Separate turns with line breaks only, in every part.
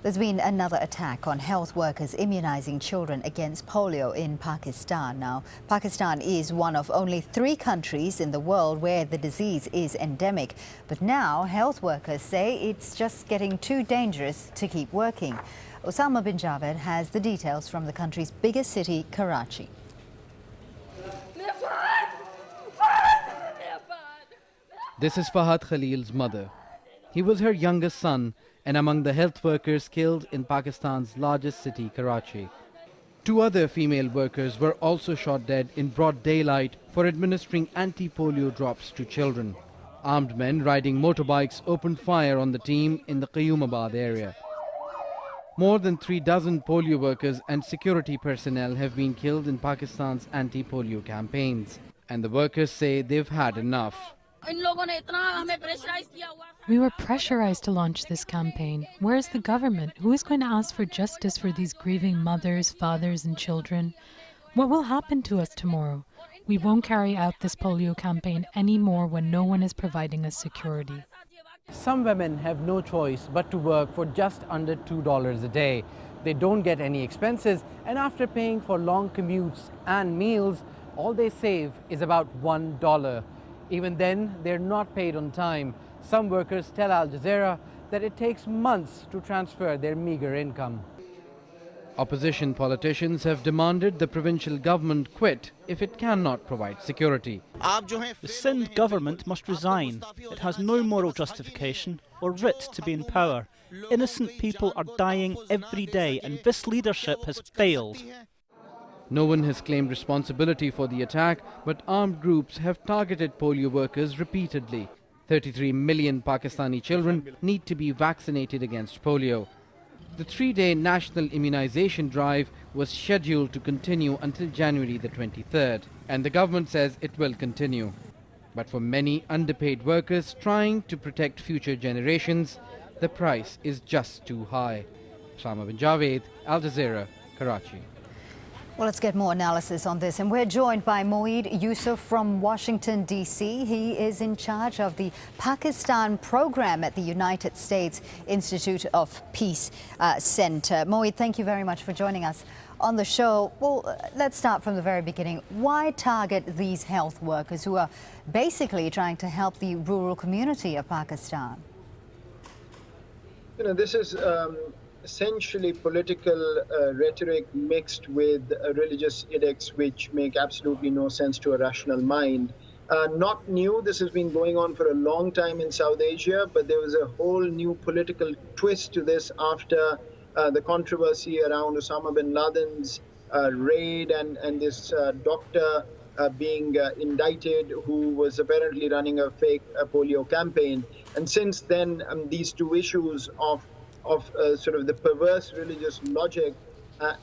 There's been another attack on health workers immunizing children against polio in Pakistan. Now, Pakistan is one of only 3 countries in the world where the disease is endemic. But now, health workers say it's just getting too dangerous to keep working. Osama bin Javaid has the details from the country's biggest city, Karachi.
This is Fahad Khalil's mother. He was her youngest son and among the health workers killed in Pakistan's largest city, Karachi. 2 other female workers were also shot dead in broad daylight for administering anti-polio drops to children. Armed men riding motorbikes opened fire on the team in the Qayyumabad area. More than 3 dozen polio workers and security personnel have been killed in Pakistan's anti-polio campaigns, and the workers say they've had enough.
We were pressurized to launch this campaign. Where is the government? Who is going to ask for justice for these grieving mothers, fathers and children? What will happen to us tomorrow? We won't carry out this polio campaign anymore when no one is providing us security.
Some women have no choice but to work for just under $2 a day. They don't get any expenses, and after paying for long commutes and meals, all they save is about $1. Even then, they're not paid on time. Some workers tell Al Jazeera that it takes months to transfer their meager income. Opposition politicians have demanded the provincial government quit if it cannot provide security.
The Sindh government must resign. It has no moral justification or writ to be in power. Innocent people are dying every day and this leadership has failed.
No one has claimed responsibility for the attack, but armed groups have targeted polio workers repeatedly. 33 million Pakistani children need to be vaccinated against polio. The 3-day national immunization drive was scheduled to continue until January the 23rd, and the government says it will continue. But for many underpaid workers trying to protect future generations, the price is just too high. Osama bin Javaid, Al Jazeera, Karachi.
Well, let's get more analysis on this. And we're joined by Moeed Yusuf from Washington, D.C. He is in charge of the Pakistan program at the United States Institute of Peace Center. Moeed, thank you very much for joining us on the show. Well, let's start from the very beginning. Why target these health workers who are basically trying to help the rural community of Pakistan?
You know, this is essentially political rhetoric mixed with religious edicts which make absolutely no sense to a rational mind. Not new, this has been going on for a long time in South Asia, but there was a whole new political twist to this after the controversy around Osama bin Laden's raid and this doctor being indicted who was apparently running a fake polio campaign. And since then, these 2 issues of sort of the perverse religious logic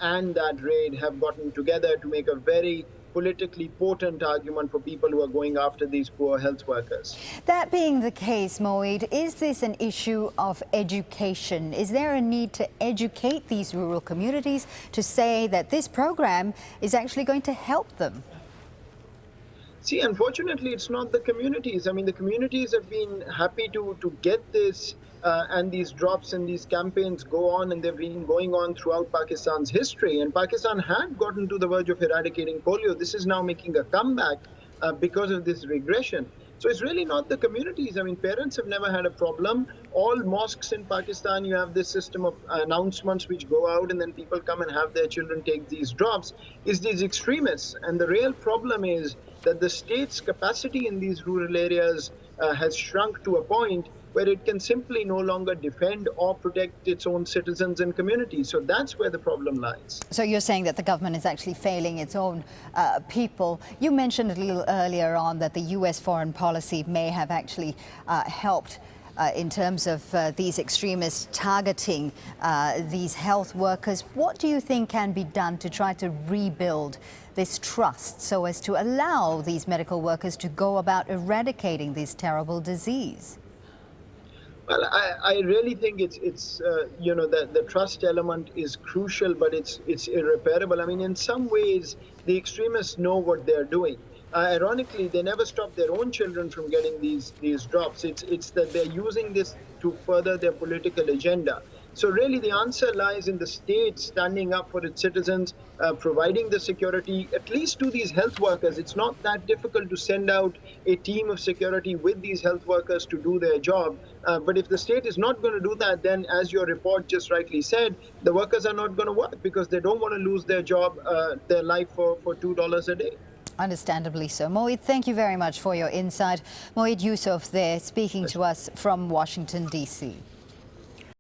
and that raid have gotten together to make a very politically potent argument for people who are going after these poor health workers.
That being the case, Moeed, is this an issue of education? Is there a need to educate these rural communities to say that this program is actually going to help them?
See, unfortunately, it's not the communities. I mean, the communities have been happy to get this and these drops and these campaigns go on, and they've been going on throughout Pakistan's history. And Pakistan had gotten to the verge of eradicating polio. This is now making a comeback because of this regression. So it's really not the communities. I mean, parents have never had a problem. All mosques in Pakistan, you have this system of announcements which go out and then people come and have their children take these drops. It's these extremists. And the real problem is that the state's capacity in these rural areas has shrunk to a point where it can simply no longer defend or protect its own citizens and communities. So that's where the problem lies.
So you're saying that the government is actually failing its own people. You mentioned a little earlier on that the U.S. foreign policy may have actually helped in terms of these extremists targeting these health workers. What do you think can be done to try to rebuild this trust so as to allow these medical workers to go about eradicating this terrible disease?
Well, I really think it's you know, the trust element is crucial, but it's irreparable. I mean, in some ways, the extremists know what they're doing. Ironically, they never stop their own children from getting these drops. It's that they're using this to further their political agenda. So really the answer lies in the state standing up for its citizens, providing the security, at least to these health workers. It's not that difficult to send out a team of security with these health workers to do their job. But if the state is not going to do that, then as your report just rightly said, the workers are not going to work because they don't want to lose their job, their life for $2 a day.
Understandably so. Moeed, thank you very much for your insight. Moeed Yusuf there speaking to us from Washington, D.C.